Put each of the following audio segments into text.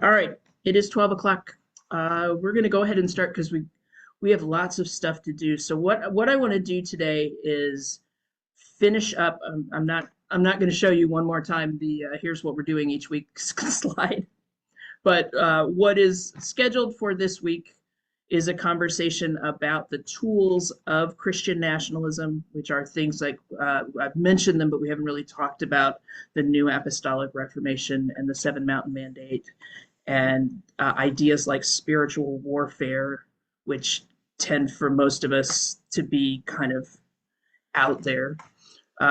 All right, it is 12 o'clock. We're going to go ahead and start because we have lots of stuff to do. So what I want to do today is finish up. I'm not going to show you one more time the here's what we're doing each week slide. But what is scheduled for this week is a conversation about the tools of Christian nationalism, which are things like I've mentioned them, but we haven't really talked about the New Apostolic Reformation and the Seven Mountain Mandate, and ideas like spiritual warfare, which tend for most of us to be kind of out there.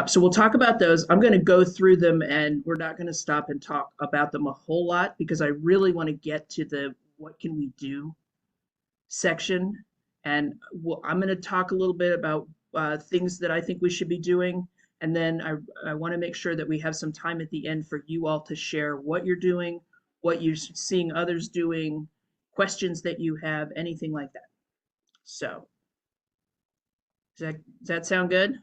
So we'll talk about those. I'm going to go through them, and we're not going to stop and talk about them a whole lot because I really want to get to the what can we do section. And I'm going to talk a little bit about things that I think we should be doing. And then I want to make sure that we have some time at the end for you all to share what you're doing, what you're seeing others doing, questions that you have, anything like that. So does that sound good?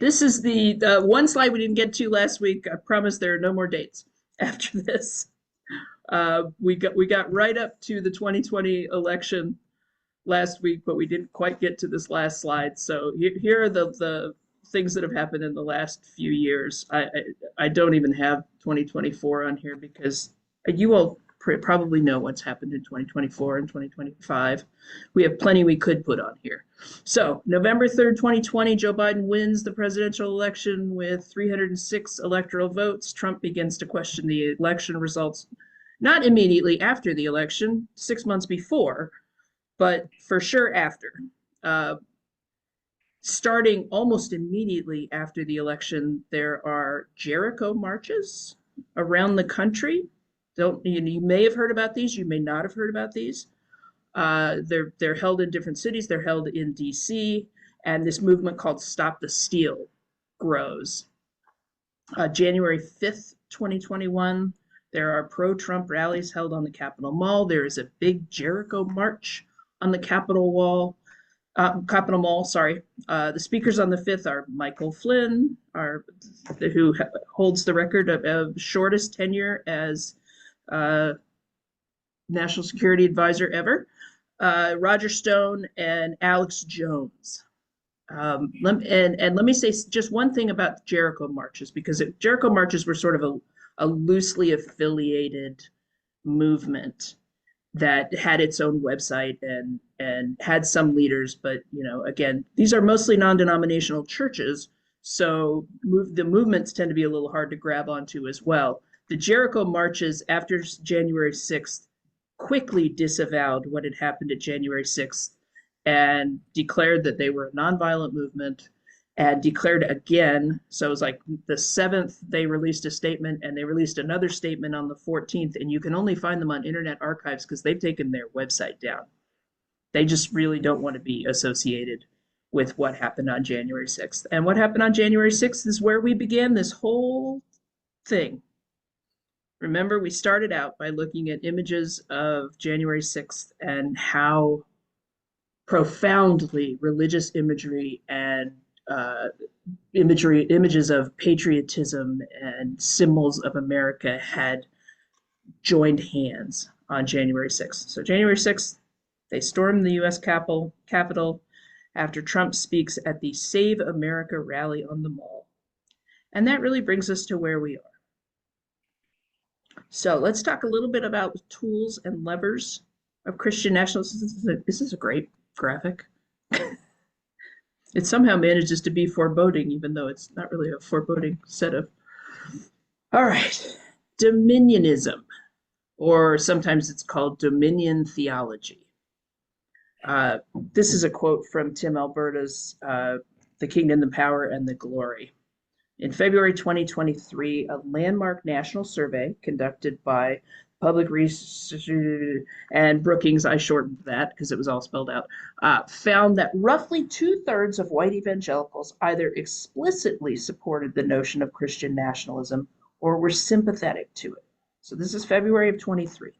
This is the one slide we didn't get to last week. I promise there are no more dates after this. We got right up to the 2020 election last week, but we didn't quite get to this last slide. So here are the things that have happened in the last few years. I don't even have 2024 on here because you all probably know what's happened in 2024 and 2025. We have plenty we could put on here. So November 3rd, 2020, Joe Biden wins the presidential election with 306 electoral votes. Trump begins to question the election results, not immediately after the election, 6 months before, but for sure after. Starting almost immediately after the election, there are Jericho marches around the country. You may have heard about these, you may not have heard about these. They're held in different cities. They're held in DC, and this movement called Stop the Steal grows. January 5th, 2021, there are pro-Trump rallies held on the Capitol Mall. There is a big Jericho march on the Capitol Mall. The speakers on the 5th are Michael Flynn, who holds the record of shortest tenure as National Security Advisor ever, Roger Stone, and Alex Jones. Let me say just one thing about Jericho marches, because Jericho marches were sort of a loosely affiliated movement that had its own website and had some leaders, but again, these are mostly non-denominational churches, so the movements tend to be a little hard to grab onto as well. The Jericho marches after January 6th quickly disavowed what had happened at January 6th and declared that they were a nonviolent movement, and declared again. So it was like the 7th, they released a statement, and they released another statement on the 14th, and you can only find them on Internet Archives because they've taken their website down. They just really don't want to be associated with what happened on January 6th. And what happened on January 6th is where we began this whole thing. Remember, we started out by looking at images of January 6th and how profoundly religious imagery and images of patriotism and symbols of America had joined hands on January 6th. So January 6th, they stormed the U.S. Capitol after Trump speaks at the Save America rally on the Mall. And that really brings us to where we are. So let's talk a little bit about tools and levers of Christian nationalism. This is a great graphic. It somehow manages to be foreboding, even though it's not really a foreboding setup. All right, dominionism, or sometimes it's called dominion theology. This is a quote from Tim Alberta's The Kingdom, the Power, and the Glory. In February 2023, a landmark national survey conducted by Public Research and Brookings, I shortened that because it was all spelled out, found that roughly 2/3 of white evangelicals either explicitly supported the notion of Christian nationalism or were sympathetic to it. So this is February of 23.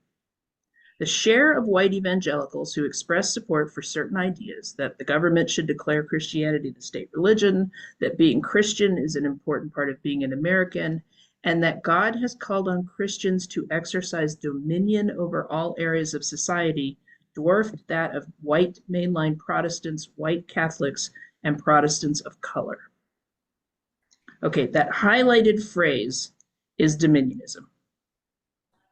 The share of white evangelicals who expressed support for certain ideas, that the government should declare Christianity the state religion, that being Christian is an important part of being an American, and that God has called on Christians to exercise dominion over all areas of society, dwarfed that of white mainline Protestants, white Catholics, and Protestants of color. Okay, that highlighted phrase is dominionism.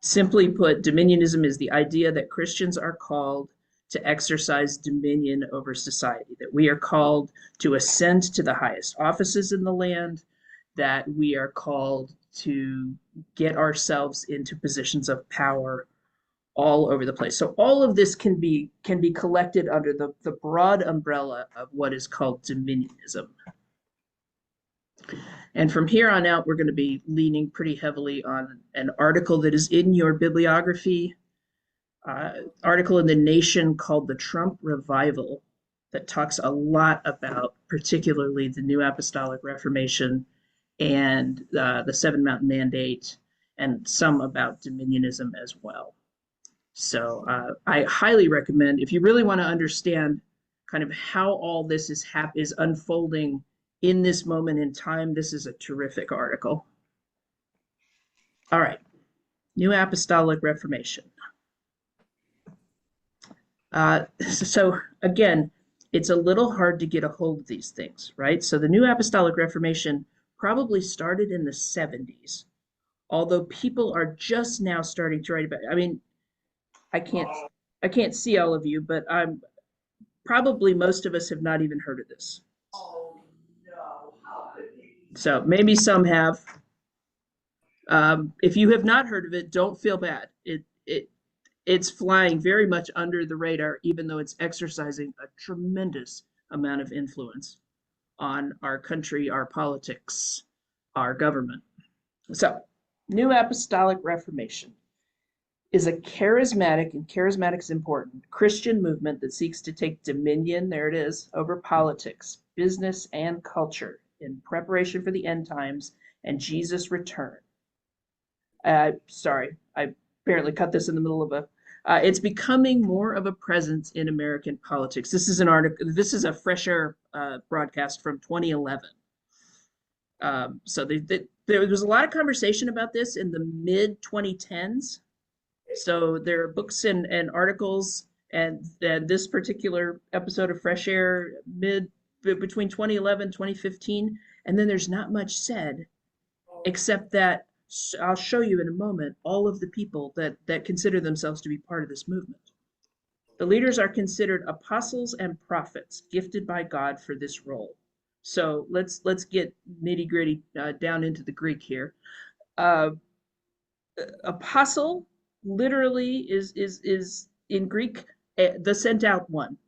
Simply put, dominionism is the idea that Christians are called to exercise dominion over society, that we are called to ascend to the highest offices in the land, that we are called to get ourselves into positions of power all over the place. So all of this can be collected under the broad umbrella of what is called dominionism. And from here on out, we're going to be leaning pretty heavily on an article that is in your bibliography, article in The Nation called The Trump Revival, that talks a lot about particularly the New Apostolic Reformation and the Seven Mountain Mandate, and some about dominionism as well. So I highly recommend, if you really want to understand kind of how all this is unfolding in this moment in time, this is a terrific article. All right, New Apostolic Reformation. So again, it's a little hard to get a hold of these things, right? So the New Apostolic Reformation probably started in the 70s, although people are just now starting to write about it. I mean, I can't see all of you, but I'm probably most of us have not even heard of this. So maybe some have. If you have not heard of it, don't feel bad. It's flying very much under the radar, even though it's exercising a tremendous amount of influence on our country, our politics, our government. So, New Apostolic Reformation is a charismatic, and charismatic is important, Christian movement that seeks to take dominion, there it is, over politics, business, and culture in preparation for the end times and Jesus' return. Sorry, I barely cut this in the middle of a. It's becoming more of a presence in American politics. This is an article. This is a Fresh Air broadcast from 2011. So there was a lot of conversation about this in the mid 2010s. So there are books and articles, and this particular episode of Fresh Air between 2011 2015, and then there's not much said, except that I'll show you in a moment all of the people that consider themselves to be part of this movement. The leaders are considered apostles and prophets gifted by God for this role. So let's get nitty gritty down into the Greek here. Apostle literally is in Greek the sent out one.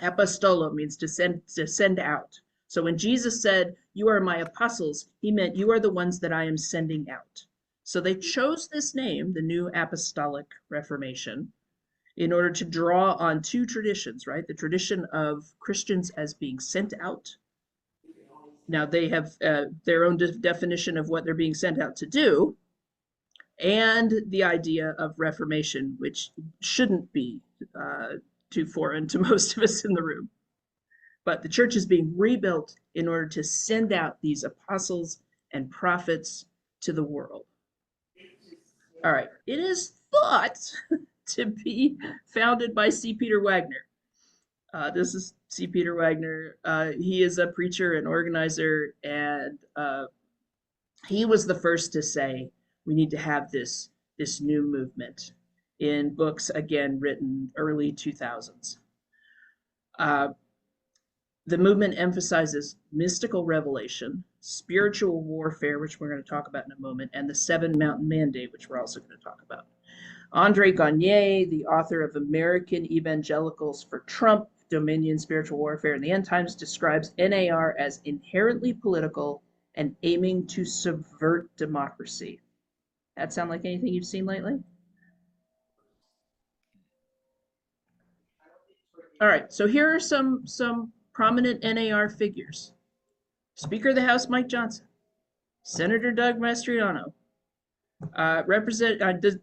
Apostolo means to send out. So when Jesus said, "You are my apostles," he meant you are the ones that I am sending out. So they chose this name, the New Apostolic Reformation, in order to draw on two traditions, right? The tradition of Christians as being sent out. Now they have their own definition of what they're being sent out to do, and the idea of Reformation, which shouldn't be too foreign to most of us in the room. But the church is being rebuilt in order to send out these apostles and prophets to the world. All right, it is thought to be founded by C. Peter Wagner. This is C. Peter Wagner. He is a preacher and organizer, and he was the first to say we need to have this new movement in books, again, written early 2000s. The movement emphasizes mystical revelation, spiritual warfare, which we're going to talk about in a moment, and the Seven Mountain Mandate, which we're also going to talk about. Andre Gagne, the author of American Evangelicals for Trump, Dominion, Spiritual Warfare, and the End Times, describes NAR as inherently political and aiming to subvert democracy. That sound like anything you've seen lately? All right, so here are some prominent NAR figures. Speaker of the House, Mike Johnson. Senator Doug Mastriano.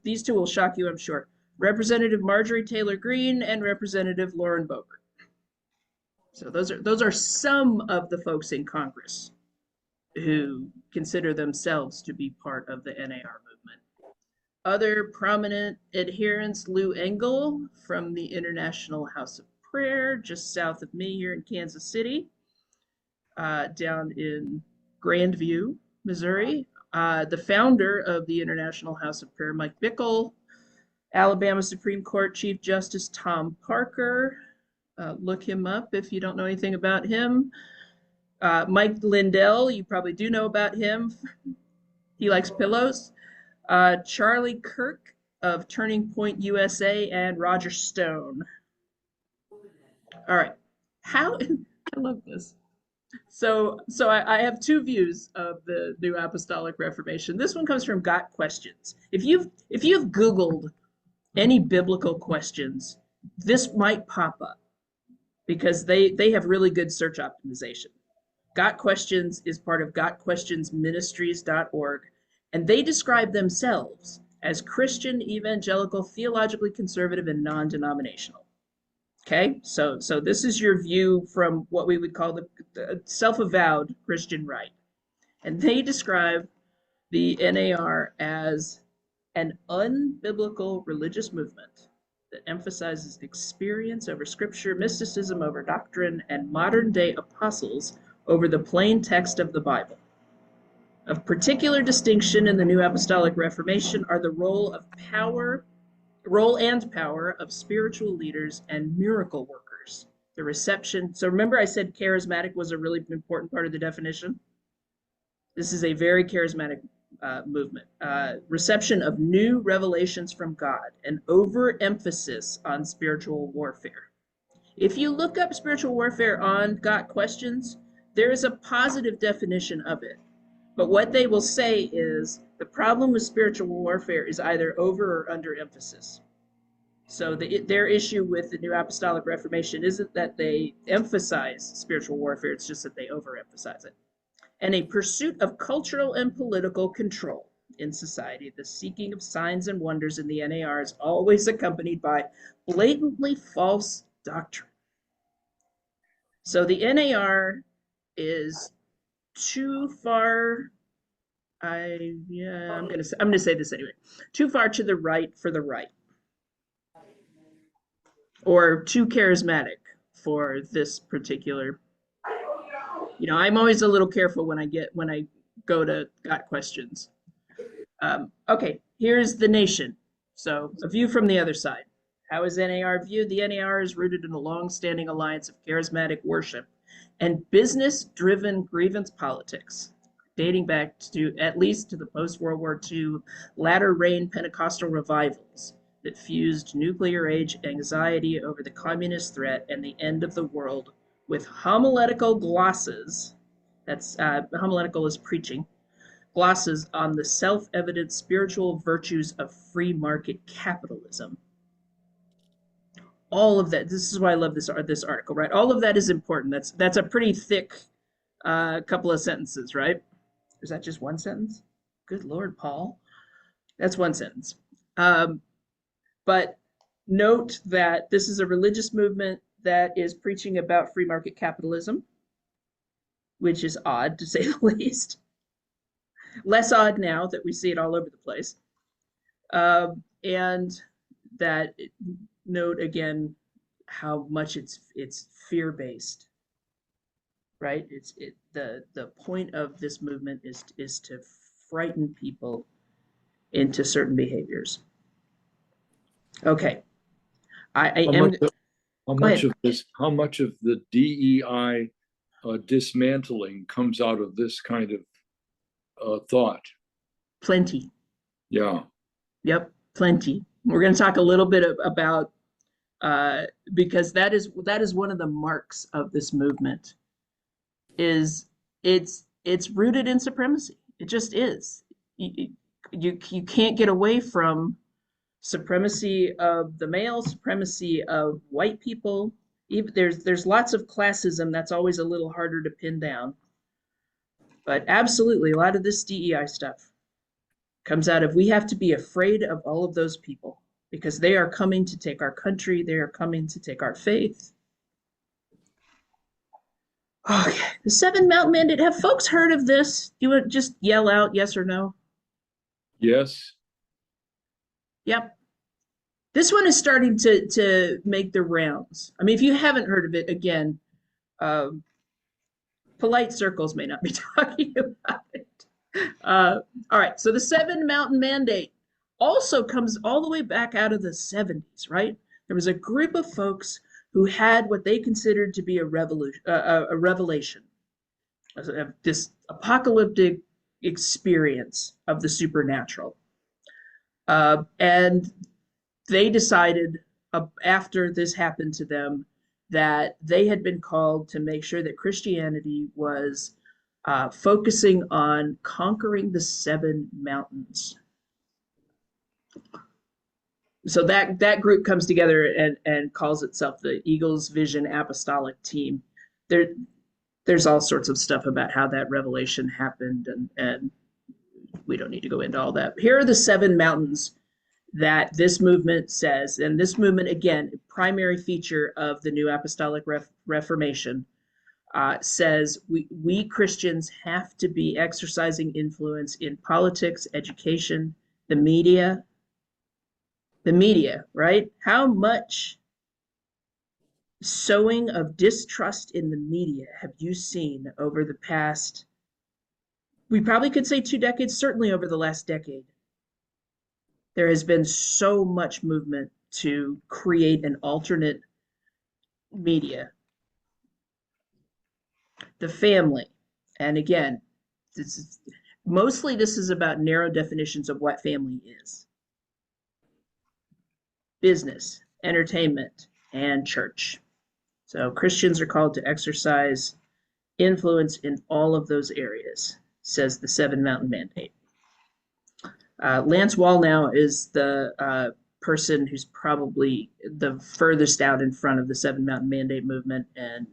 These two will shock you, I'm sure. Representative Marjorie Taylor Greene and Representative Lauren Boebert. So those are some of the folks in Congress. who consider themselves to be part of the NAR movement. Other prominent adherents, Lou Engle from the International House of Prayer, just south of me here in Kansas City, down in Grandview, Missouri. The founder of the International House of Prayer, Mike Bickle, Alabama Supreme Court Chief Justice Tom Parker. Look him up if you don't know anything about him. Mike Lindell, you probably do know about him. He likes pillows. Charlie Kirk of Turning Point USA, and Roger Stone. All right. How I love this. So I have two views of the New Apostolic Reformation. This one comes from Got Questions. If you've Googled any biblical questions, this might pop up because they have really good search optimization. Got Questions is part of gotquestionsministries.org, and they describe themselves as Christian, evangelical, theologically conservative, and non-denominational. Okay, so this is your view from what we would call the self-avowed Christian right. And they describe the NAR as an unbiblical religious movement that emphasizes experience over scripture, mysticism over doctrine, and modern day apostles over the plain text of the Bible. Of particular distinction in the New Apostolic Reformation are the role and power of spiritual leaders and miracle workers. The reception. So remember I said charismatic was a really important part of the definition? This is a very charismatic movement. Reception of new revelations from God, an overemphasis on spiritual warfare. If you look up spiritual warfare on Got Questions, there is a positive definition of it. But what they will say is the problem with spiritual warfare is either over or under emphasis. So their issue with the New Apostolic Reformation isn't that they emphasize spiritual warfare, it's just that they overemphasize it. And a pursuit of cultural and political control in society. The seeking of signs and wonders in the NAR is always accompanied by blatantly false doctrine. So the NAR is too far. I'm gonna say this anyway. Too far to the right for the right, or too charismatic for this particular. I'm always a little careful when I go to Got Questions. Okay, here's the nation. So a view from the other side. How is NAR viewed? The NAR is rooted in a long-standing alliance of charismatic worship and business-driven grievance politics, dating back to at least to the post-World War II latter rain Pentecostal revivals that fused nuclear age anxiety over the communist threat and the end of the world with homiletical glosses. That's homiletical is preaching. Glosses on the self-evident spiritual virtues of free market capitalism. All of that. This is why I love this article, right? All of that is important. That's a pretty thick couple of sentences, right? Is that just one sentence? Good Lord, Paul. That's one sentence. But note that this is a religious movement that is preaching about free market capitalism, which is odd to say the least. Less odd now that we see it all over the place. And that note again how much it's fear-based, right? The point of this movement is to frighten people into certain behaviors. Okay, how much of the DEI dismantling comes out of this kind of thought? Plenty. Yeah. Yep, plenty. We're going to talk a little bit about because that is one of the marks of this movement. Is it's rooted in supremacy. It just is. You can't get away from supremacy of the male, supremacy of white people. Even there's lots of classism that's always a little harder to pin down. But absolutely, a lot of this DEI stuff comes out of we have to be afraid of all of those people because they are coming to take our country. They are coming to take our faith. Okay, the Seven Mountain Mandate. Have folks heard of this? Do you want to just yell out yes or no? Yes. Yep. This one is starting to make the rounds. I mean, if you haven't heard of it, again, um, polite circles may not be talking about it. All right, so the Seven Mountain Mandate also comes all the way back out of the 70s, right? There was a group of folks who had what they considered to be a revolution, a revelation, this apocalyptic experience of the supernatural. And they decided after this happened to them that they had been called to make sure that Christianity was focusing on conquering the seven mountains. So that group comes together and calls itself the Eagles Vision Apostolic Team. There's all sorts of stuff about how that revelation happened, and we don't need to go into all that. Here are the seven mountains that this movement says, and this movement, again, primary feature of the New Apostolic Reformation, says we Christians have to be exercising influence in politics, education, the media, right? How much sowing of distrust in the media have you seen over the past, we probably could say 2 decades, certainly over the last decade? There has been so much movement to create an alternate media. The family, and again, this is about narrow definitions of what family is. Business, entertainment, and church. So Christians are called to exercise influence in all of those areas, says the Seven Mountain Mandate. Lance Wallnau is the person who's probably the furthest out in front of the Seven Mountain Mandate movement and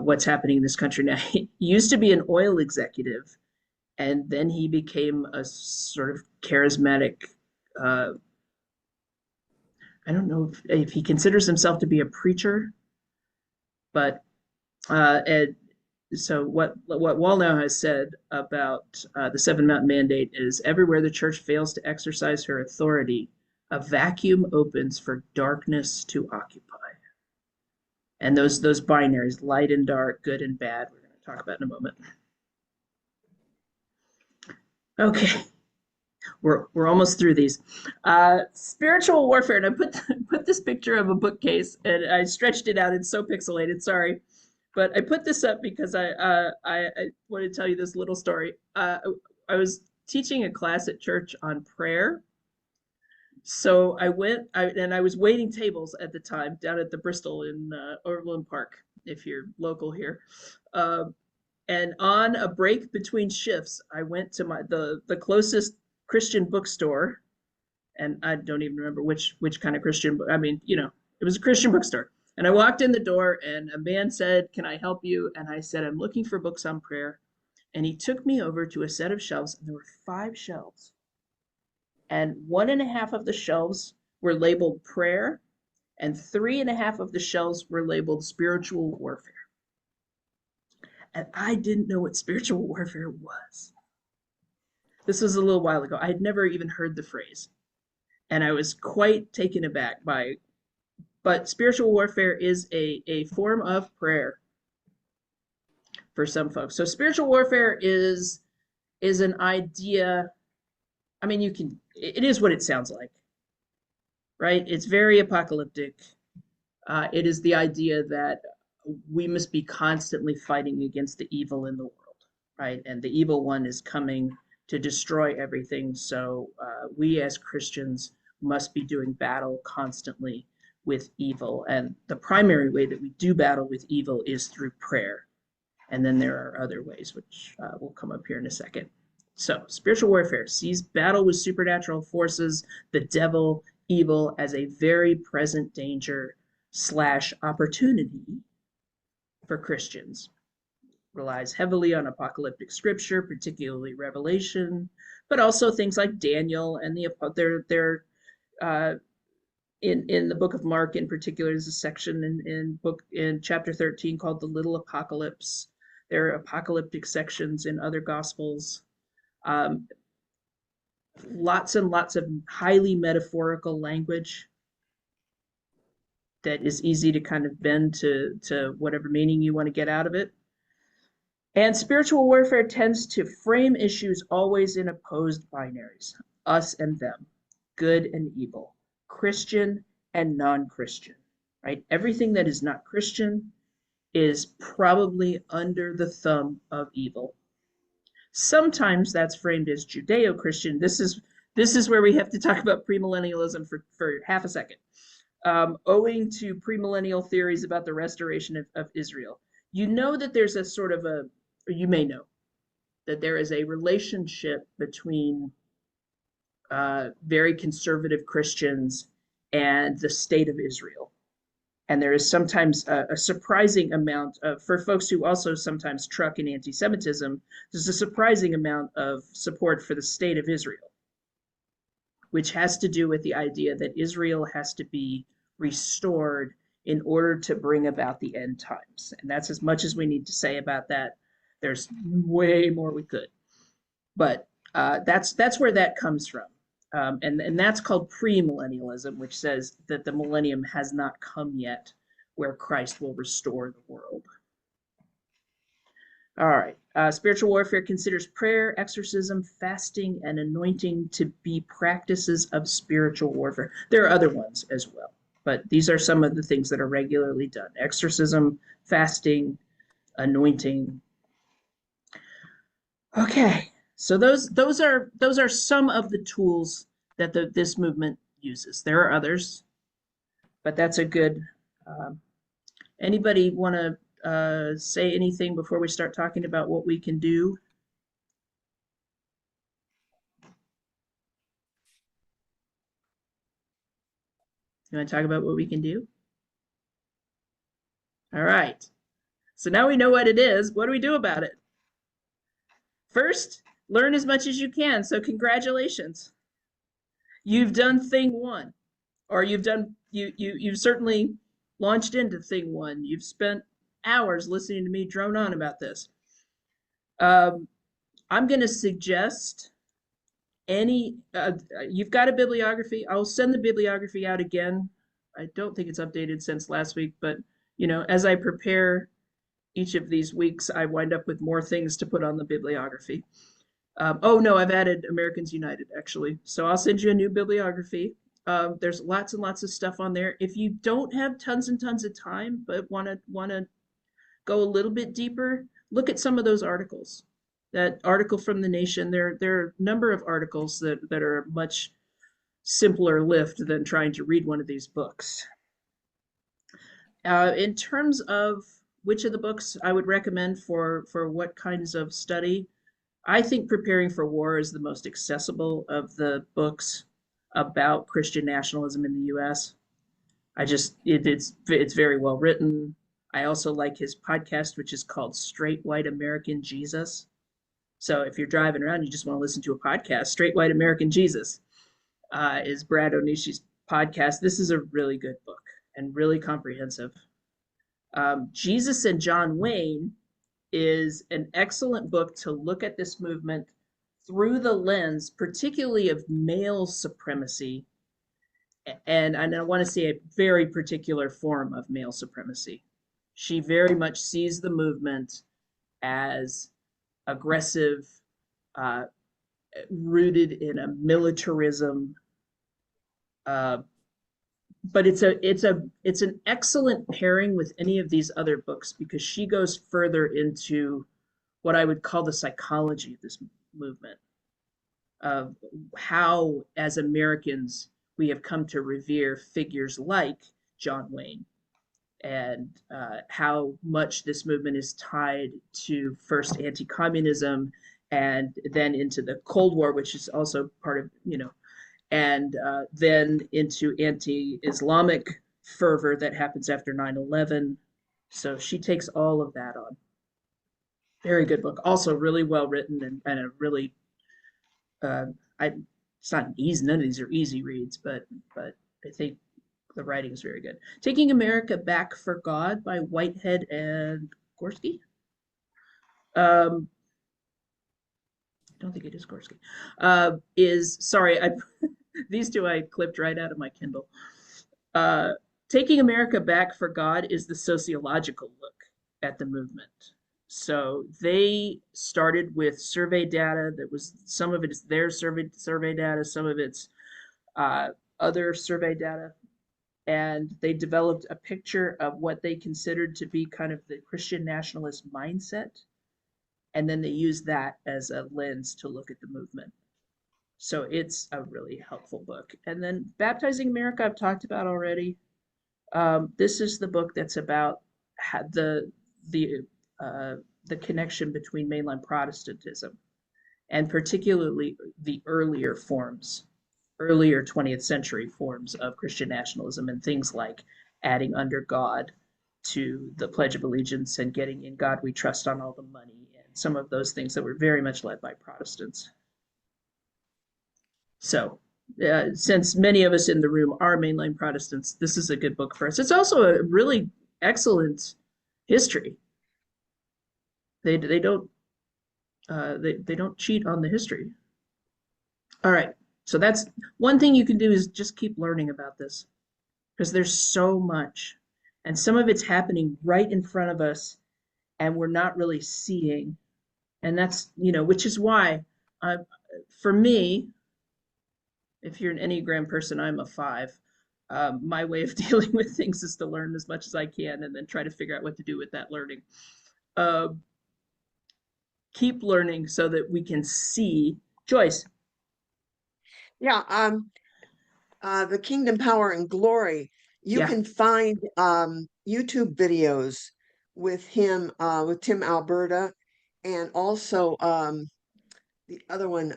what's happening in this country now. He used to be an oil executive, and then he became a sort of charismatic, I don't know if he considers himself to be a preacher, but so what Wallnau has said about the Seven Mountain Mandate is everywhere the church fails to exercise her authority, a vacuum opens for darkness to occupy. And those binaries, light and dark, good and bad, we're going to talk about in a moment. Okay, we're almost through these. Spiritual warfare, and I put this picture of a bookcase, and I stretched it out. It's so pixelated, sorry. But I put this up because I want to tell you this little story. I was teaching a class at church on prayer. So I went, and I was waiting tables at the time down at the Bristol in Overland Park, if you're local here. And on a break between shifts, I went to the closest Christian bookstore, and I don't even remember which kind of Christian book. I mean, it was a Christian bookstore. And I walked in the door, and a man said, "Can I help you?" And I said, "I'm looking for books on prayer." And he took me over to a set of shelves, and there were 5 shelves. And 1.5 of the shelves were labeled prayer, and 3.5 of the shelves were labeled spiritual warfare. And I didn't know what spiritual warfare was. This was a little while ago. I had never even heard the phrase. And I was quite taken aback by, but spiritual warfare is a form of prayer for some folks. So spiritual warfare is an idea. I mean, it is what it sounds like, right? It's very apocalyptic. It is the idea that we must be constantly fighting against the evil in the world, right? And the evil one is coming to destroy everything. So we as Christians must be doing battle constantly with evil. And the primary way that we do battle with evil is through prayer. And then there are other ways, which will come up here in a second. So spiritual warfare sees battle with supernatural forces, the devil, evil, as a very present danger / opportunity for Christians. Relies heavily on apocalyptic scripture, particularly Revelation, but also things like Daniel and their in the book of Mark in particular, there's a section in chapter 13 called the Little Apocalypse. There are apocalyptic sections in other gospels. Lots and lots of highly metaphorical language that is easy to kind of bend to whatever meaning you want to get out of it. And spiritual warfare tends to frame issues always in opposed binaries, us and them, good and evil, Christian and non-Christian, right? Everything that is not Christian is probably under the thumb of evil. Sometimes that's framed as Judeo-Christian. This is where we have to talk about premillennialism for half a second. Owing to premillennial theories about the restoration of Israel, you know that there's a sort of or you may know that there is a relationship between very conservative Christians and the state of Israel. And there is sometimes a surprising amount of, for folks who also sometimes truck in anti-Semitism, there's a surprising amount of support for the state of Israel, which has to do with the idea that Israel has to be restored in order to bring about the end times. And that's as much as we need to say about that. There's way more we could. But that's where that comes from. And that's called premillennialism, which says that the millennium has not come yet, where Christ will restore the world. All right. Spiritual warfare considers prayer, exorcism, fasting, and anointing to be practices of spiritual warfare. There are other ones as well, but these are some of the things that are regularly done: exorcism, fasting, anointing. Okay. So those are some of the tools that this movement uses. There are others, but that's a good. Anybody want to say anything before we start talking about what we can do? You want to talk about what we can do? All right. So now we know what it is. What do we do about it? First, learn as much as you can. So congratulations. You've done thing one, or you've certainly launched into thing one. You've spent hours listening to me drone on about this. I'm going to suggest you've got a bibliography. I'll send the bibliography out again. I don't think it's updated since last week, but as I prepare each of these weeks, I wind up with more things to put on the bibliography. Oh no, I've added Americans United actually. So I'll send you a new bibliography. There's lots and lots of stuff on there. If you don't have tons and tons of time, but want to go a little bit deeper, look at some of those articles. That article from The Nation, there are a number of articles that are a much simpler lift than trying to read one of these books. In terms of which of the books I would recommend for what kinds of study, I think Preparing for War is the most accessible of the books about Christian nationalism in the U.S. It's very well written. I also like his podcast, which is called Straight White American Jesus. So if you're driving around, you just want to listen to a podcast, Straight White American Jesus is Brad Onishi's podcast. This is a really good book and really comprehensive. Jesus and John Wayne is an excellent book to look at this movement through the lens, particularly of male supremacy. And I want to see a very particular form of male supremacy. She very much sees the movement as aggressive, rooted in a militarism, but it's an excellent pairing with any of these other books because she goes further into what I would call the psychology of this movement, of how, as Americans, we have come to revere figures like John Wayne, and how much this movement is tied to first anti-communism and then into the Cold War, which is also part of, and then into anti-Islamic fervor that happens after 9/11. So she takes all of that on. Very good book. Also really well written and a really, it's not easy. None of these are easy reads, but I think The writing is very good. Taking America Back for God by Whitehead and Gorski. I don't think it is Gorski. Sorry, these two I clipped right out of my Kindle. Taking America Back for God is the sociological look at the movement. So they started with survey data. That was some of it is their survey data, some of it's other survey data, and they developed a picture of what they considered to be kind of the Christian nationalist mindset, and then they used that as a lens to look at the movement. So it's a really helpful book. And then Baptizing America, I've talked about already. This is the book that's about the connection between mainline Protestantism and particularly the earlier 20th century forms of Christian nationalism, and things like adding under God to the Pledge of Allegiance and getting in God we trust on all the money, and some of those things that were very much led by Protestants. So since many of us in the room are mainline Protestants, this is a good book for us. It's also a really excellent history. They don't cheat on the history. All right, so that's one thing you can do, is just keep learning about this, because there's so much, and some of it's happening right in front of us, and we're not really seeing, and that's which is why, for me, if you're an Enneagram person, I'm a 5. My way of dealing with things is to learn as much as I can and then try to figure out what to do with that learning. Keep learning so that we can see. Joyce. Yeah, the Kingdom, Power, and Glory. You can find YouTube videos with him, with Tim Alberta, and also the other one,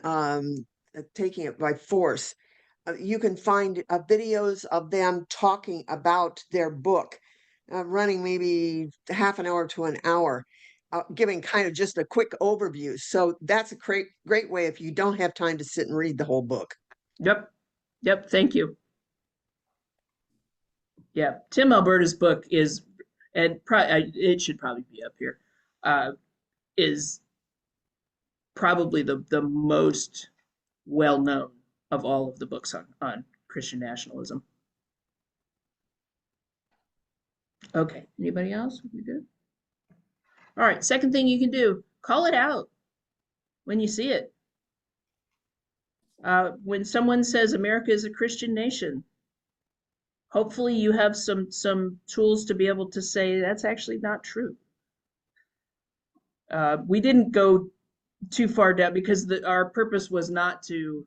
Taking It by Force. You can find videos of them talking about their book, running maybe half an hour to an hour, giving kind of just a quick overview. So that's a great way if you don't have time to sit and read the whole book. Yep. Thank you. Yeah, Tim Alberta's book is, and it should probably be up here, is probably the most well-known of all of the books on Christian nationalism. Okay, anybody else? We good? All right, second thing you can do, call it out when you see it. When someone says America is a Christian nation, hopefully you have some tools to be able to say that's actually not true. We didn't go too far down because our purpose was not to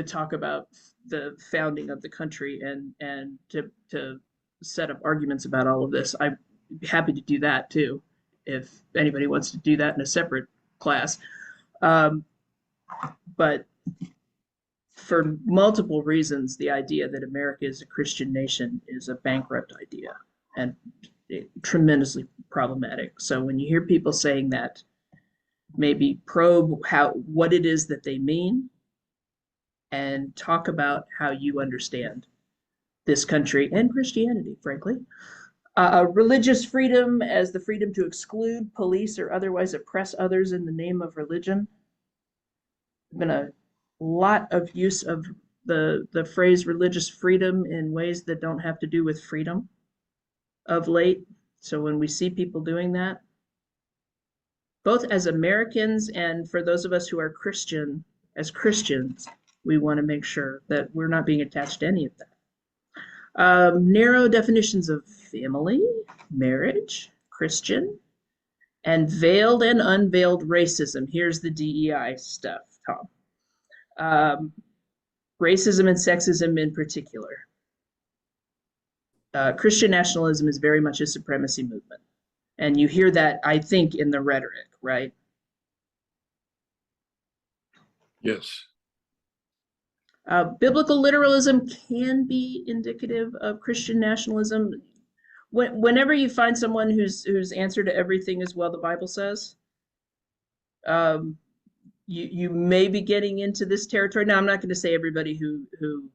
talk about the founding of the country and to set up arguments about all of this. I'm happy to do that too, if anybody wants to do that in a separate class. But for multiple reasons, the idea that America is a Christian nation is a bankrupt idea and tremendously problematic. So when you hear people saying that, maybe probe what it is that they mean and talk about how you understand this country and Christianity, frankly. Religious freedom as the freedom to exclude, police, or otherwise oppress others in the name of religion. There's been a lot of use of the phrase religious freedom in ways that don't have to do with freedom of late. So when we see people doing that, both as Americans and for those of us who are Christian, as Christians, we want to make sure that we're not being attached to any of that. Narrow definitions of family, marriage, Christian, and veiled and unveiled racism. Here's the DEI stuff, Tom. Racism and sexism in particular. Christian nationalism is very much a supremacy movement. And you hear that, I think, in the rhetoric, right? Yes. Biblical literalism can be indicative of Christian nationalism. Whenever you find someone whose answer to everything is, well, the Bible says, you may be getting into this territory. Now, I'm not going to say everybody who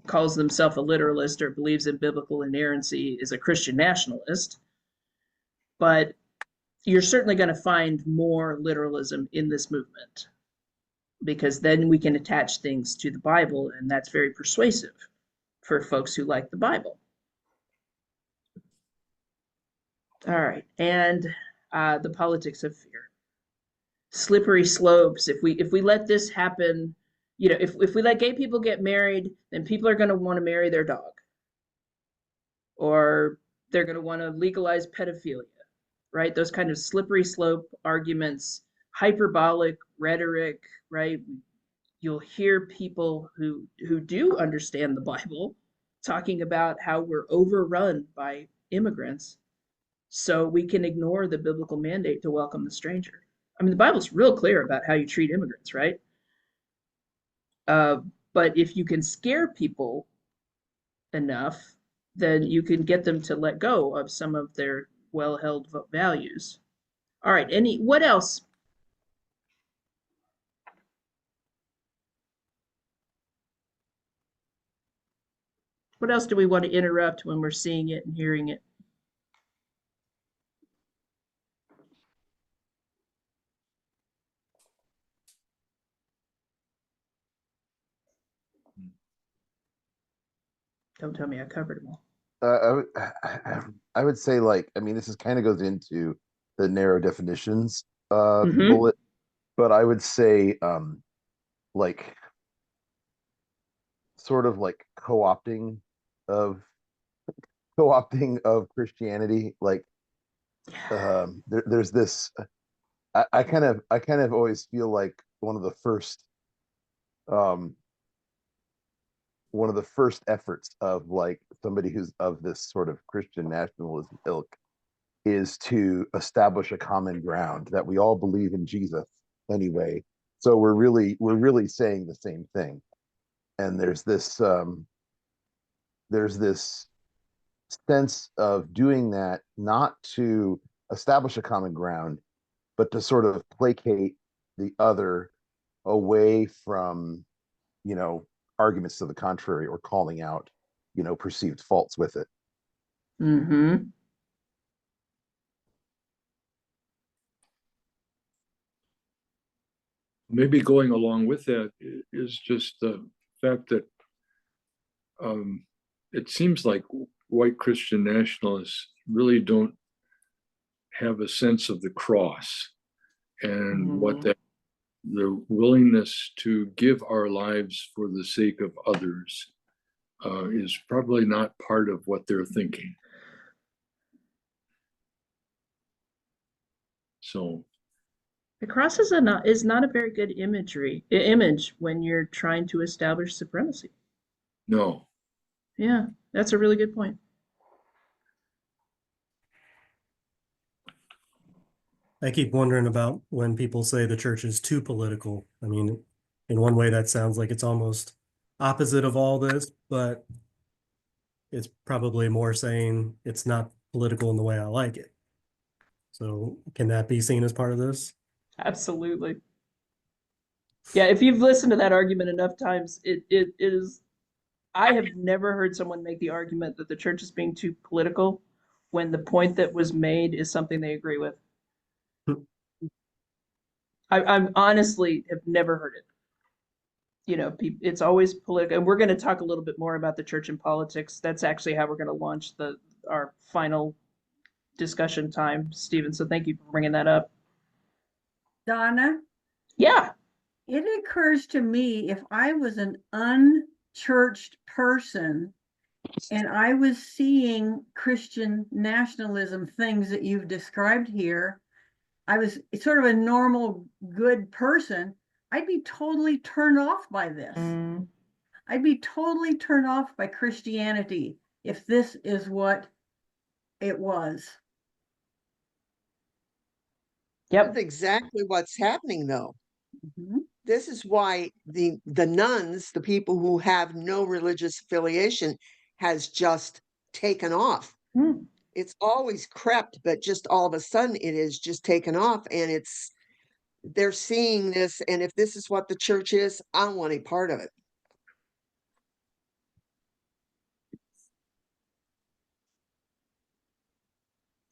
calls himself a literalist or believes in biblical inerrancy is a Christian nationalist. But you're certainly going to find more literalism in this movement, because then we can attach things to the Bible, and that's very persuasive for folks who like the Bible. All right, and the politics of fear, slippery slopes. If we let this happen, you know, if we let gay people get married, then people are going to want to marry their dog, or they're going to want to legalize pedophilia, right? Those kind of slippery slope arguments, hyperbolic rhetoric, right? You'll hear people who do understand the Bible talking about how we're overrun by immigrants, so we can ignore the biblical mandate to welcome the stranger. I mean, the Bible's real clear about how you treat immigrants, right? But if you can scare people enough, then you can get them to let go of some of their well-held values. All right, what else? What else do we want to interrupt when we're seeing it and hearing it? Don't tell me I covered them all. I would say, like, I mean, this is kind of goes into the narrow definitions Mhm. bullet, but I would say like sort of like of Christianity. Like there's this I kind of always feel like um one of the first efforts of like somebody who's of this sort of Christian nationalism ilk is to establish a common ground that we all believe in Jesus anyway. So we're really saying the same thing. And there's this sense of doing that not to establish a common ground, but to sort of placate the other away from, you know, arguments to the contrary or calling out, you know, perceived faults with it. Mm-hmm. Maybe going along with that is just the fact that it seems like white Christian nationalists really don't have a sense of the cross and what that the willingness to give our lives for the sake of others is probably not part of what they're thinking. So the cross is not a very good image when you're trying to establish supremacy. no. Yeah, that's a really good point. I keep wondering about when people say the church is too political. I mean, in one way that sounds like it's almost opposite of all this, but it's probably more saying it's not political in the way I like it. So can that be seen as part of this? Absolutely. Yeah, if you've listened to that argument enough times, it is. I have never heard someone make the argument that the church is being too political when the point that was made is something they agree with. I'm honestly have never heard it. You know, it's always political, and we're going to talk a little bit more about the church and politics. That's actually how we're going to launch our final discussion time, Stephen. So thank you for bringing that up. Donna, Yeah. it occurs to me, if I was an unchurched person and I was seeing Christian nationalism things that you've described here, I was sort of a normal, good person, I'd be totally turned off by this. I'd be totally turned off by Christianity if this is what it was. Yep. That's exactly what's happening, though. Mm-hmm. This is why the nuns, the people who have no religious affiliation, has just taken off. It's always crept, but just all of a sudden it is just taken off, and they're seeing this, and if this is what the church is, I don't want any part of it.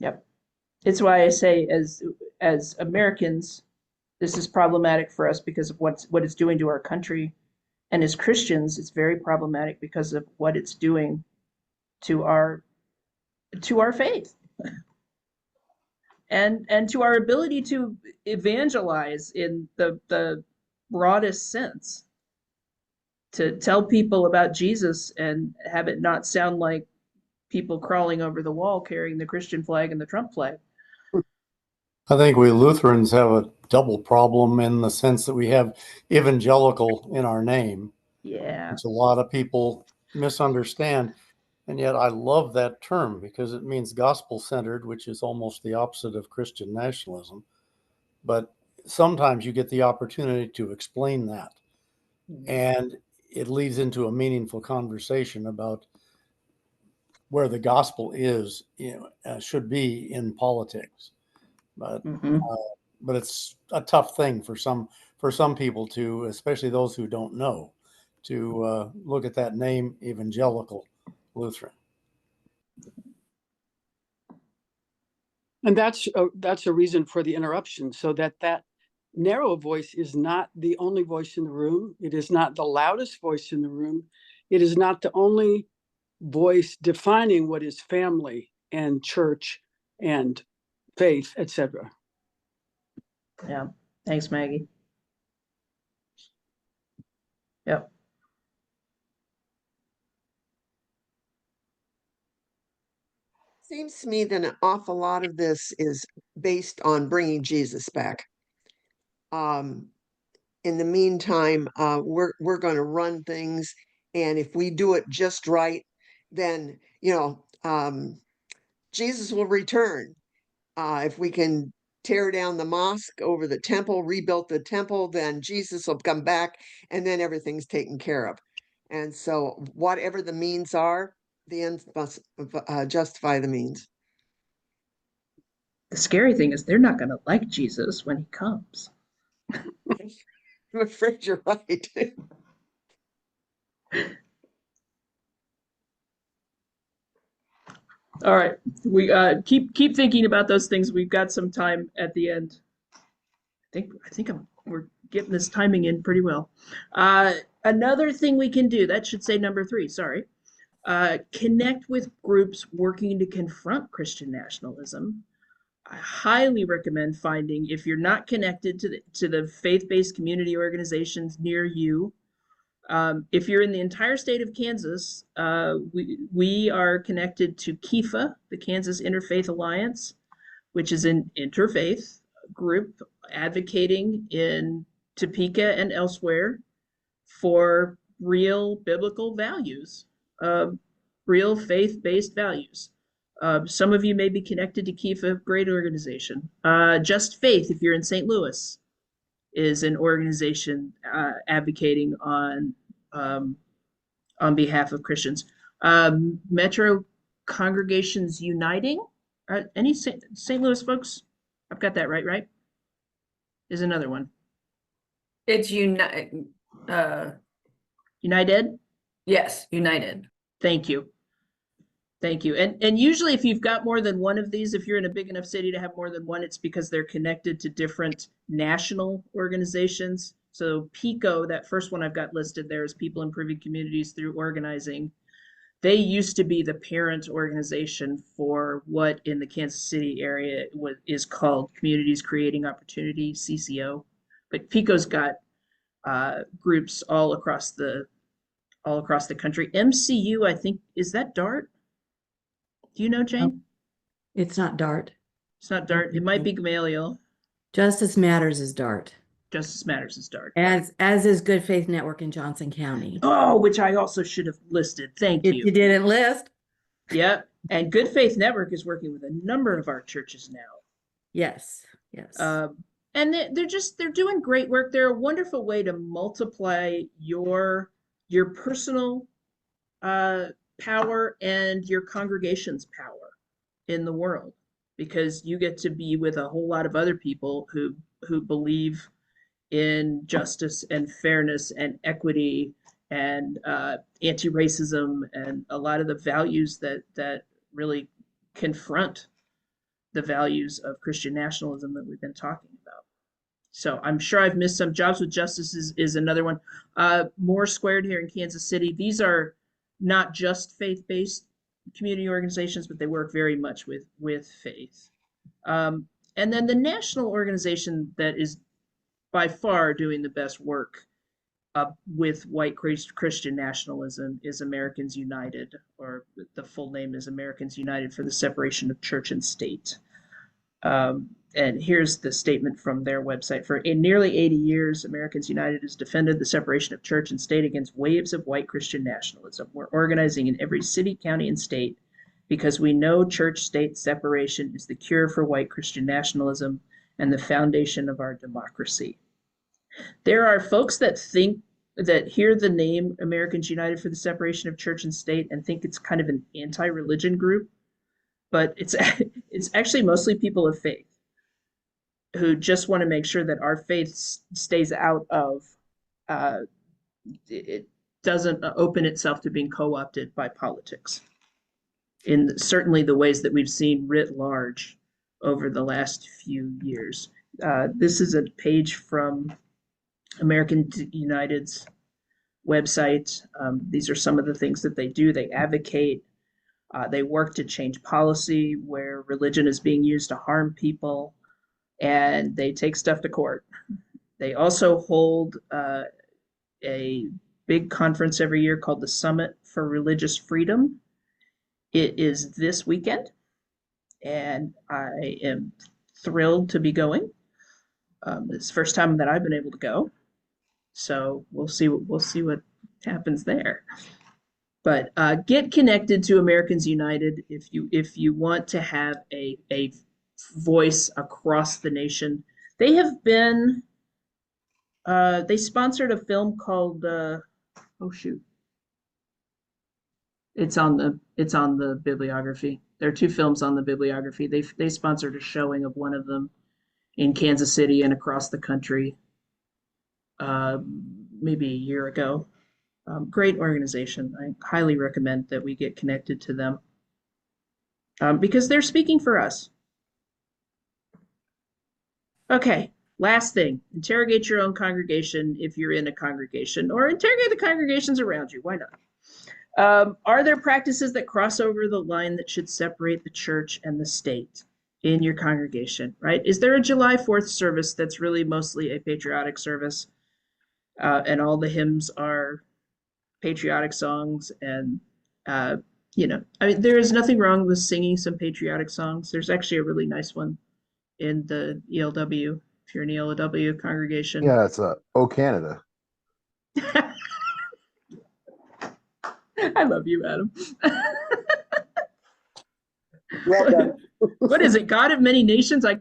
Yep. It's why I say as Americans, this is problematic for us because of what it's doing to our country. And as Christians, it's very problematic because of what it's doing to our faith and to our ability to evangelize in the broadest sense, to tell people about Jesus and have it not sound like people crawling over the wall carrying the Christian flag and the Trump flag. I think we Lutherans have a double problem in the sense that we have evangelical in our name, Yeah. which a lot of people misunderstand. And yet I love that term because it means gospel-centered, which is almost the opposite of Christian nationalism. But sometimes you get the opportunity to explain that. And it leads into a meaningful conversation about where the gospel is, should be in politics. But but it's a tough thing for some people to, especially those who don't know, to look at that name, Evangelical Lutheran. And that's a reason for the interruption, so that narrow voice is not the only voice in the room. It is not the loudest voice in the room. It is not the only voice defining what is family and church and faith, etc. Yeah. Thanks, Maggie. Yep. Seems to me that an awful lot of this is based on bringing Jesus back. In the meantime, we're going to run things, and if we do it just right, then Jesus will return. If we can tear down the mosque over the temple, rebuild the temple, then Jesus will come back, and then everything's taken care of. And so, whatever the means are, the ends must justify the means. The scary thing is they're not going to like Jesus when he comes. I'm afraid you're right. All right, we keep thinking about those things. We've got some time at the end. I think we're getting this timing in pretty well. Another thing we can do, that should say number 3. Sorry, connect with groups working to confront Christian nationalism. I highly recommend finding, if you're not connected to the faith-based community organizations near you. If you're in the entire state of Kansas, we are connected to KIFA, the Kansas Interfaith Alliance, which is an interfaith group advocating in Topeka and elsewhere for real biblical values, real faith-based values. Some of you may be connected to KIFA, great organization. Just Faith, if you're in St. Louis, is an organization advocating on behalf of Christians. Metro Congregations Uniting. Any St. Louis folks? I've got that right? Is another one. It's United? Yes, United. Thank you. And usually if you've got more than one of these, if you're in a big enough city to have more than one, it's because they're connected to different national organizations. So PICO, that first one I've got listed there, is People Improving Communities Through Organizing. They used to be the parent organization for what in the Kansas City area is called Communities Creating Opportunity, CCO. But PICO's got groups all across the country. MCU, I think, is that DART? Do you know, Jane? It's not DART. It's not DART. It might be Gamaliel. Justice Matters is DART. Justice Matters is DART. As is Good Faith Network in Johnson County. Oh, which I also should have listed. Thank you. If you didn't list. Yep. And Good Faith Network is working with a number of our churches now. Yes. And they're doing great work. They're a wonderful way to multiply your personal power and your congregation's power in the world, because you get to be with a whole lot of other people who believe in justice and fairness and equity and anti-racism and a lot of the values that really confront the values of Christian nationalism that we've been talking about. So I'm sure I've missed some. Jobs with Justice is another one. More Squared here in Kansas City. These are not just faith-based community organizations, but they work very much with faith. And then the national organization that is by far doing the best work with white Christian nationalism is Americans United, or the full name is Americans United for the Separation of Church and State. And here's the statement from their website. For in nearly 80 years, Americans United has defended the separation of church and state against waves of white Christian nationalism. We're organizing in every city, county, and state because we know church-state separation is the cure for white Christian nationalism and the foundation of our democracy. There are folks that hear the name Americans United for the Separation of Church and State and think it's kind of an anti-religion group, but it's actually mostly people of faith who just want to make sure that our faith stays out of, it doesn't open itself to being co-opted by politics in certainly the ways that we've seen writ large over the last few years. This is a page from American United's website. These are some of the things that they do. They advocate, they work to change policy where religion is being used to harm people, and they take stuff to court. They also hold a big conference every year called the Summit for Religious Freedom. It is this weekend, and I am thrilled to be going. It's the first time that I've been able to go, so we'll see what happens there. But get connected to Americans United if you want to have a voice across the nation. They have been they sponsored a film called oh shoot. It's on the bibliography. There are two films on the bibliography. They sponsored a showing of one of them in Kansas City and across the country maybe a year ago. Great organization. I highly recommend that we get connected to them because they're speaking for us. Okay, last thing, interrogate your own congregation if you're in a congregation, or interrogate the congregations around you. Why not? Are there practices that cross over the line that should separate the church and the state in your congregation, right? Is there a July 4th service that's really mostly a patriotic service and all the hymns are patriotic songs and, I mean, there is nothing wrong with singing some patriotic songs. There's actually a really nice one in the ELW, if you're an ELW congregation. Yeah, it's Oh Canada. I love you, Adam. Well done. What is it? God of Many Nations? I'm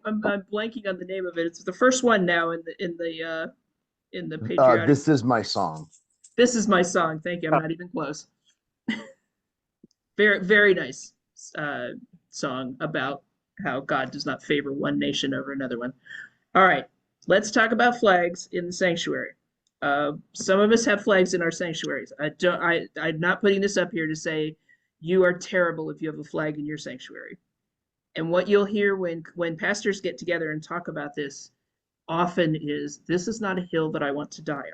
blanking on the name of it. It's the first one now in the patriotic. This is my song. This is my song. Thank you. I'm not even close. Very, very nice song about how God does not favor one nation over another one. All right, let's talk about flags in the sanctuary. Some of us have flags in our sanctuaries. I'm not putting this up here to say you are terrible if you have a flag in your sanctuary. And what you'll hear when pastors get together and talk about this often is, this is not a hill that I want to die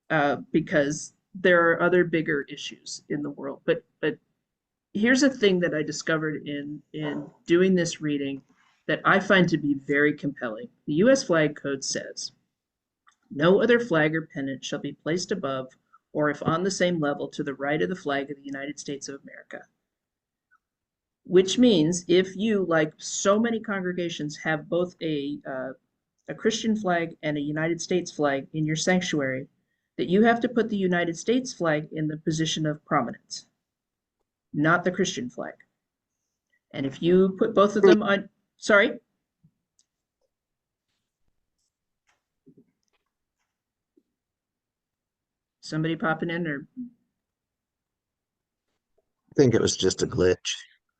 on, because there are other bigger issues in the world. But here's a thing that I discovered in doing this reading that I find to be very compelling. The U.S. Flag Code says, no other flag or pennant shall be placed above or if on the same level to the right of the flag of the United States of America. Which means if you, like so many congregations, have both a Christian flag and a United States flag in your sanctuary, that you have to put the United States flag in the position of prominence, not the Christian flag. And if you put both of them on, sorry? Somebody popping in, or? I think it was just a glitch.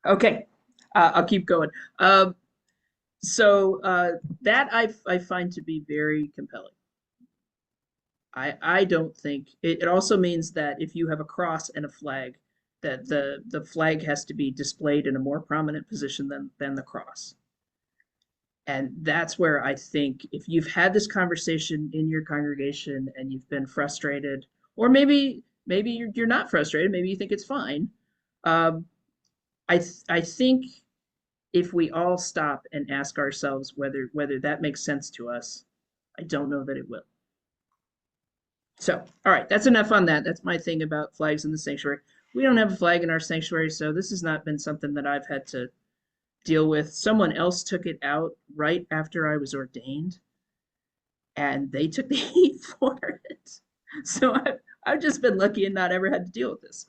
Okay, I'll keep going. So that I find to be very compelling. I don't think, it also means that if you have a cross and a flag, that the flag has to be displayed in a more prominent position than the cross. And that's where I think if you've had this conversation in your congregation and you've been frustrated, or maybe you're not frustrated, maybe you think it's fine. I think if we all stop and ask ourselves whether that makes sense to us, I don't know that it will. So, all right, that's enough on that. That's my thing about flags in the sanctuary. We don't have a flag in our sanctuary, so this has not been something that I've had to deal with. Someone else took it out right after I was ordained, and they took the heat for it. So I've just been lucky and not ever had to deal with this.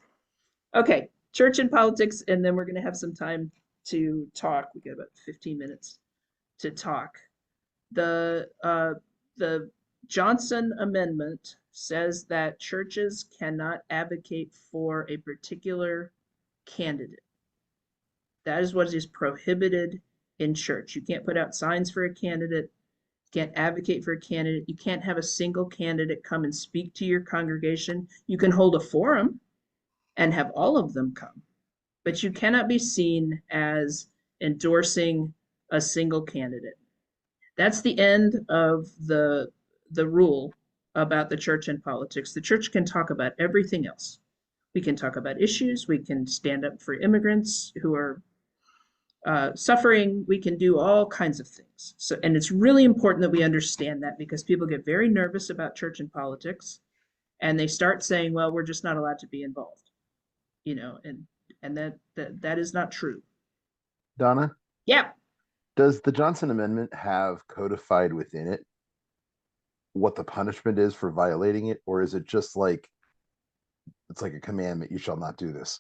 Okay, church and politics, and then we're going to have some time to talk. We got about 15 minutes to talk. The Johnson Amendment says that churches cannot advocate for a particular candidate. That is what is prohibited in church. You can't put out signs for a candidate. You can't advocate for a candidate. You can't have a single candidate come and speak to your congregation. You can hold a forum and have all of them come, but you cannot be seen as endorsing a single candidate. That's the end of the rule about the church and politics. The church can talk about everything else. We can talk about issues. We can stand up for immigrants who are suffering. We can do all kinds of things. So, and it's really important that we understand that, because people get very nervous about church and politics, and they start saying, well, we're just not allowed to be involved, you know, and that is not true. Donna? Yeah. Does the Johnson Amendment have codified within it what the punishment is for violating it, or is it just like it's like a commandment, you shall not do this?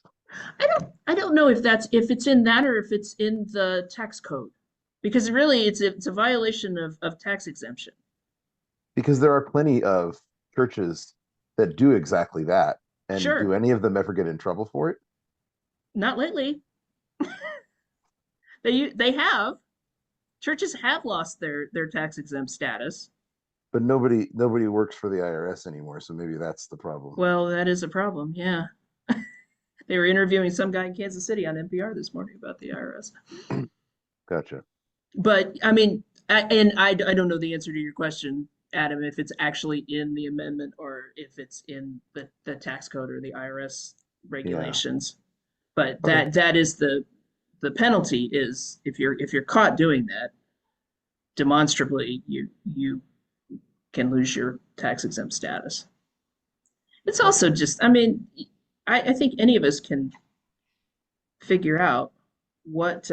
I don't know if it's in that or if it's in the tax code, because really it's a violation of tax exemption. Because there are plenty of churches that do exactly that. And Sure. Do any of them ever get in trouble for it? Not lately. They have. Churches have lost their tax exempt status. But nobody works for the IRS anymore, so maybe that's the problem. Well, that is a problem, yeah. They were interviewing some guy in Kansas City on NPR this morning about the IRS. Gotcha. But I mean, I don't know the answer to your question, Adam, if it's actually in the amendment or if it's in the tax code or the IRS regulations. But Okay. that is the penalty is if you're caught doing that, demonstrably you can lose your tax exempt status. It's also just, I mean, I think any of us can figure out what's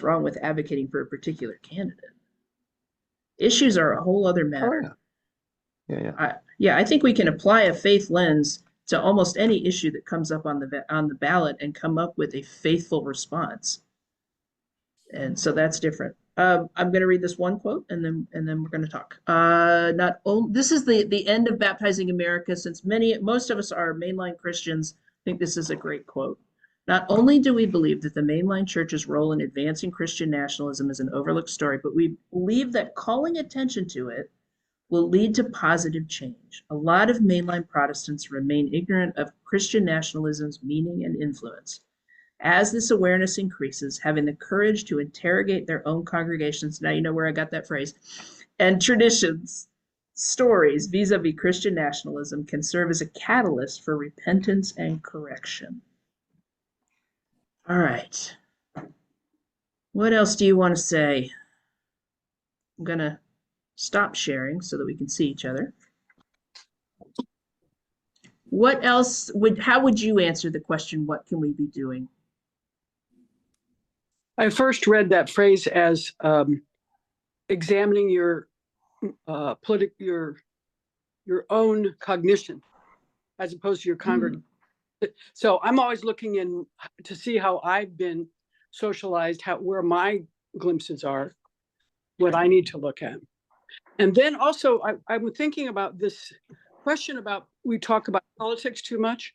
wrong with advocating for a particular candidate. Issues are a whole other matter. Oh, yeah. I think we can apply a faith lens to almost any issue that comes up on the ballot and come up with a faithful response. And so that's different. I'm going to read this one quote and then we're going to talk. This is the end of Baptizing America. Since most of us are mainline Christians, I think this is a great quote. Not only do we believe that the mainline church's role in advancing Christian nationalism is an overlooked story, but we believe that calling attention to it will lead to positive change. A lot of mainline Protestants remain ignorant of Christian nationalism's meaning and influence. As this awareness increases, having the courage to interrogate their own congregations, now you know where I got that phrase, and traditions, stories vis-a-vis Christian nationalism can serve as a catalyst for repentance and correction. All right. What else do you want to say? I'm going to stop sharing so that we can see each other. What else how would you answer the question, what can we be doing? I first read that phrase as examining your own cognition as opposed to your congregation. So I'm always looking in to see how I've been socialized, where my glimpses are, what I need to look at. And then also I'm thinking about this question about, we talk about politics too much.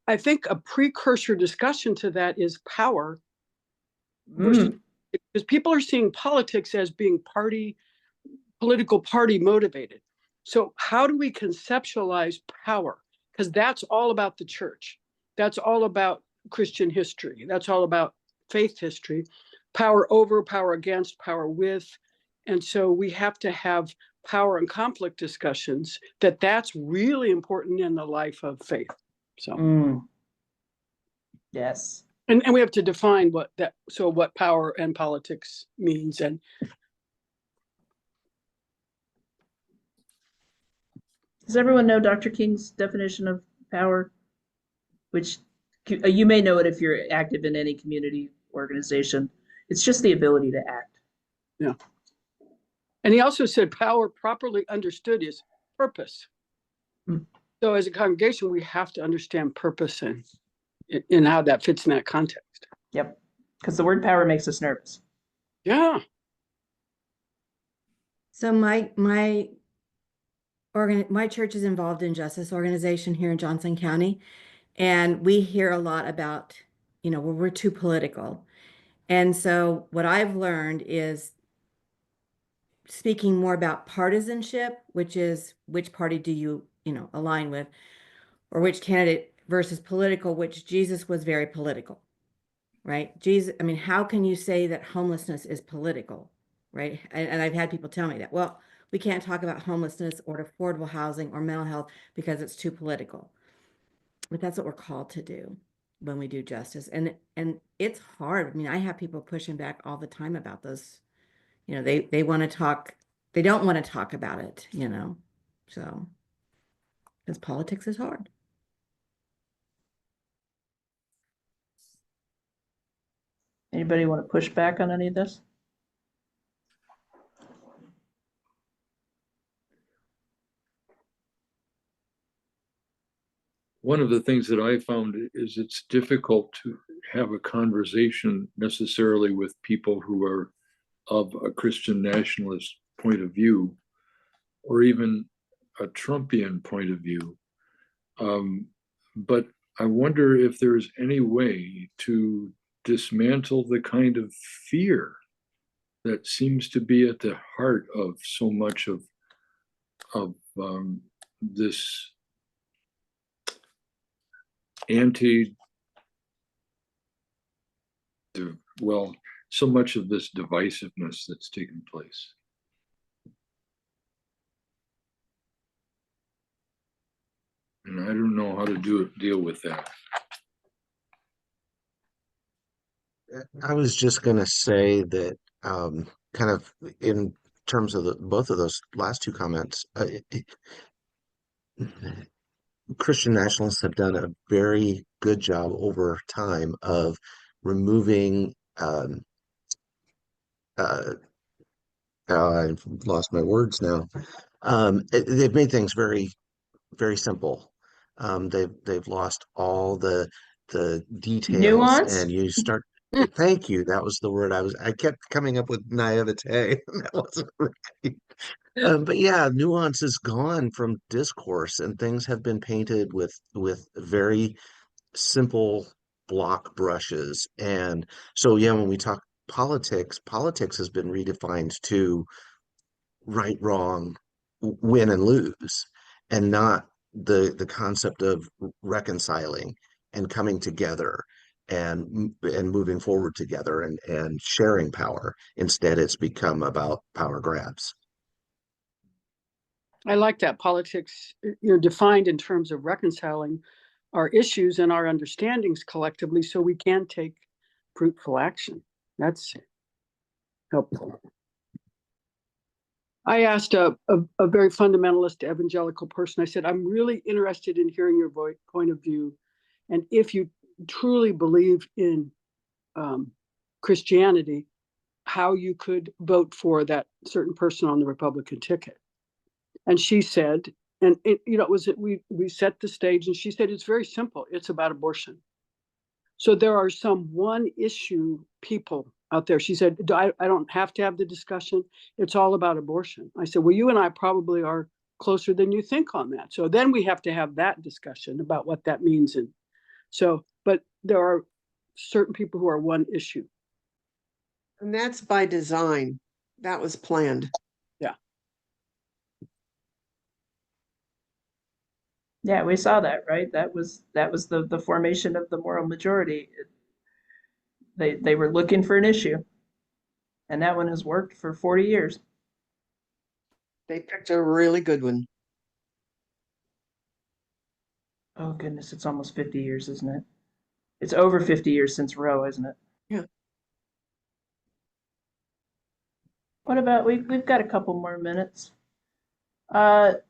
I think a precursor discussion to that is power. Versus, because people are seeing politics as being political party motivated. So how do we conceptualize power? because that's all about the church. That's all about Christian history. That's all about faith history, power over, power against, power with. And so we have to have power and conflict discussions that's really important in the life of faith. So, Yes. and we have to define what power and politics means. And does everyone know Dr. King's definition of power? Which you may know it if you're active in any community organization. It's just the ability to act. Yeah. And he also said power properly understood is purpose. So as a congregation, we have to understand purpose and how that fits in that context. Yep. Because the word power makes us nervous. Yeah. So my church is involved in justice organization here in Johnson County. And we hear a lot about, we're too political. And so what I've learned is speaking more about partisanship, which is which party do you, align with, or which candidate, versus political, which Jesus was very political, right? Jesus, I mean, how can you say that homelessness is political, right? And I've had people tell me that, well, we can't talk about homelessness or affordable housing or mental health because it's too political. But that's what we're called to do when we do justice. And it's hard. I mean, I have people pushing back all the time about those. They want to talk, they don't want to talk about it, so because politics is hard. Anybody want to push back on any of this? One of the things that I found is it's difficult to have a conversation necessarily with people who are of a Christian nationalist point of view, or even a Trumpian point of view. But I wonder if there's any way to dismantle the kind of fear that seems to be at the heart of so much of this so much of this divisiveness that's taken place. And I don't know how to deal with that. I was just going to say that kind of in terms of both of those last two comments, Christian nationalists have done a very good job over time of removing I've lost my words now. They've made things very, very simple. They've lost all the details, Nuance? and you start. Thank you. That was the word I kept coming up with naivete. That wasn't right. But yeah, nuance is gone from discourse, and things have been painted with very simple block brushes. And so yeah, when we talk politics has been redefined to right, wrong, win and lose, and not the concept of reconciling and coming together and moving forward together and sharing power. Instead, it's become about power grabs. I like that. Politics, defined in terms of reconciling our issues and our understandings collectively so we can take fruitful action. That's helpful. I asked a very fundamentalist evangelical person, I said, I'm really interested in hearing your point of view. And if you truly believe in Christianity, how you could vote for that certain person on the Republican ticket. And she said, and we set the stage, and she said, it's very simple. It's about abortion. So there are some one issue people out there. She said, I don't have to have the discussion. It's all about abortion. I said, well, you and I probably are closer than you think on that. So then we have to have that discussion about what that means. And so, but there are certain people who are one issue. And that's by design. That was planned. Yeah, we saw that, right? That was the formation of the moral majority. They were looking for an issue, and that one has worked for 40 years. They picked a really good one. Oh goodness, it's almost 50 years, isn't it? It's over 50 years since Roe, isn't it? Yeah. What about we've got a couple more minutes.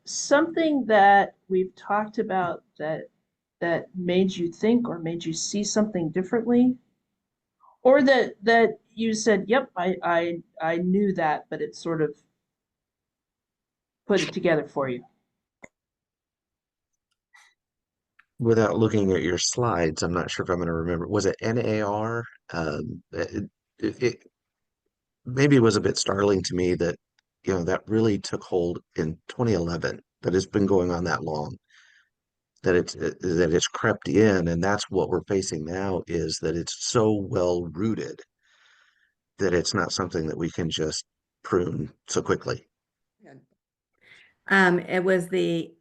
Something that we've talked about that made you think or made you see something differently, or that you said, "Yep, I knew that," but it sort of put it together for you. Without looking at your slides, I'm not sure if I'm going to remember. Was it NAR? It maybe it was a bit startling to me that, that really took hold in 2011, that it's been going on that long, that it's crept in, and that's what we're facing now, is that it's so well rooted that it's not something that we can just prune so quickly. It was the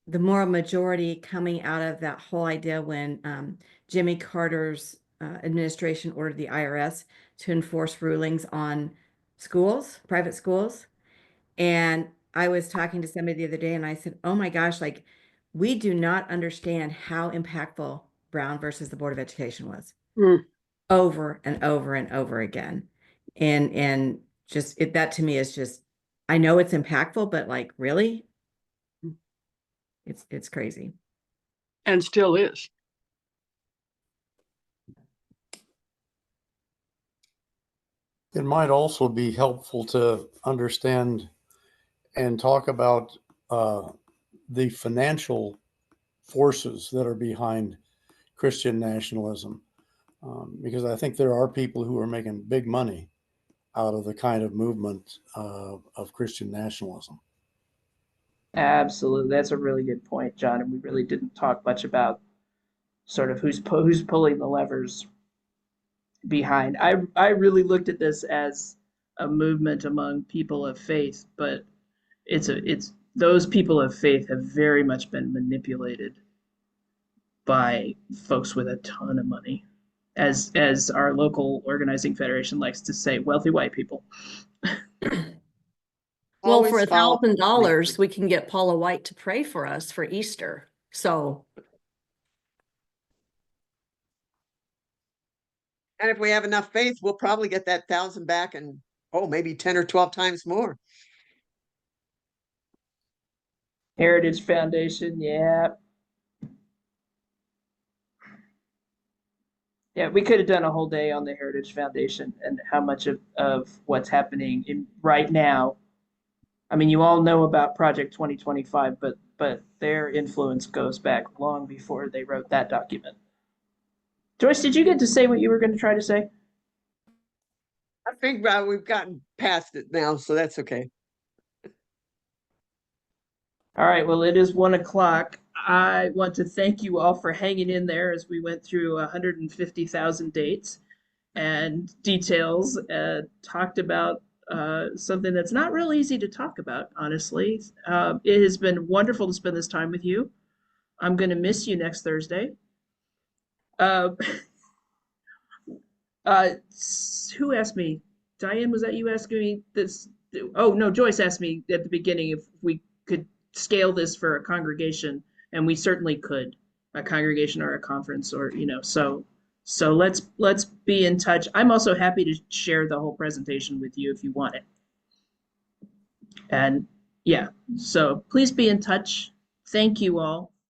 moral majority coming out of that whole idea when Jimmy Carter's administration ordered the IRS to enforce rulings on schools, private schools. And I was talking to somebody the other day and I said, oh my gosh, like we do not understand how impactful Brown versus the Board of Education was over and over and over again. And just that to me is just, I know it's impactful, but like really? It's crazy. And still is. It might also be helpful to understand and talk about the financial forces that are behind Christian nationalism, because I think there are people who are making big money out of the kind of movement of Christian nationalism. Absolutely, that's a really good point, John. And we really didn't talk much about sort of who's pulling the levers behind. I really looked at this as a movement among people of faith, but it's those people of faith have very much been manipulated by folks with a ton of money, as our local organizing federation likes to say, wealthy white people. Well, for Always follow $1,000, we can get Paula White to pray for us for Easter. So, And if we have enough faith, we'll probably get that 1,000 back and maybe 10 or 12 times more. Heritage Foundation, yeah. Yeah, we could have done a whole day on the Heritage Foundation and how much of what's happening right now. I mean, you all know about Project 2025, but their influence goes back long before they wrote that document. Joyce, did you get to say what you were going to try to say? I think we've gotten past it now, so that's okay. All right, well, it is 1 o'clock. I want to thank you all for hanging in there as we went through 150,000 dates and details, talked about something that's not real easy to talk about, honestly. It has been wonderful to spend this time with you. I'm going to miss you next Thursday. Who asked me? Diane, was that you asking me this? Oh, no, Joyce asked me at the beginning if we could scale this for a congregation, and we certainly could, a congregation or a conference, or so let's be in touch. I'm also happy to share the whole presentation with you if you want it. And yeah, so please be in touch. Thank you all.